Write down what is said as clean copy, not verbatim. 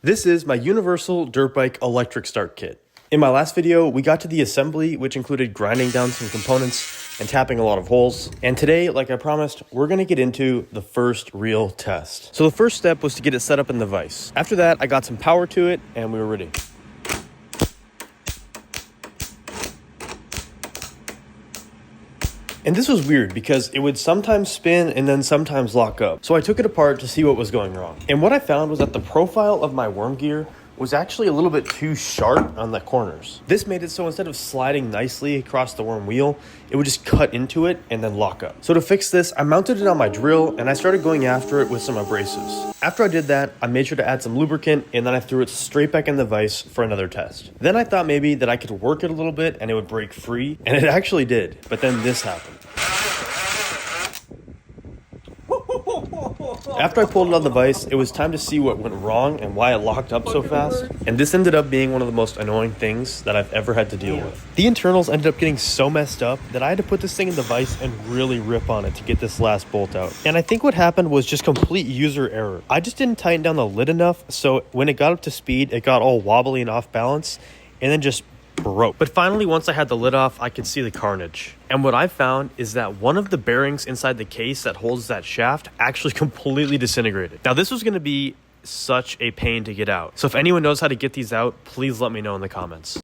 This is my universal dirt bike electric start kit. In my last video, we got to the assembly, which included grinding down some components and tapping a lot of holes. And today, like I promised, we're gonna get into the first real test. So the first step was to get it set up in the vise. After that, I got some power to it and we were ready. And this was weird because it would sometimes spin and then sometimes lock up. So I took it apart to see what was going wrong. And what I found was that the profile of my worm gear was actually a little bit too sharp on the corners. This made it so instead of sliding nicely across the worm wheel, it would just cut into it and then lock up. So to fix this, I mounted it on my drill and I started going after it with some abrasives. After I did that, I made sure to add some lubricant and then I threw it straight back in the vise for another test. Then I thought maybe that I could work it a little bit and it would break free, and it actually did, but then this happened. After I pulled it out of the vise, it was time to see what went wrong and why it locked up so fast. And this ended up being one of the most annoying things that I've ever had to deal with. The internals ended up getting so messed up that I had to put this thing in the vise and really rip on it to get this last bolt out. And I think what happened was just complete user error. I just didn't tighten down the lid enough, so when it got up to speed, it got all wobbly and off balance and then just broke. But finally, once I had the lid off, I could see the carnage. And what I found is that one of the bearings inside the case that holds that shaft actually completely disintegrated. Now, this was going to be such a pain to get out. So if anyone knows how to get these out, please let me know in the comments.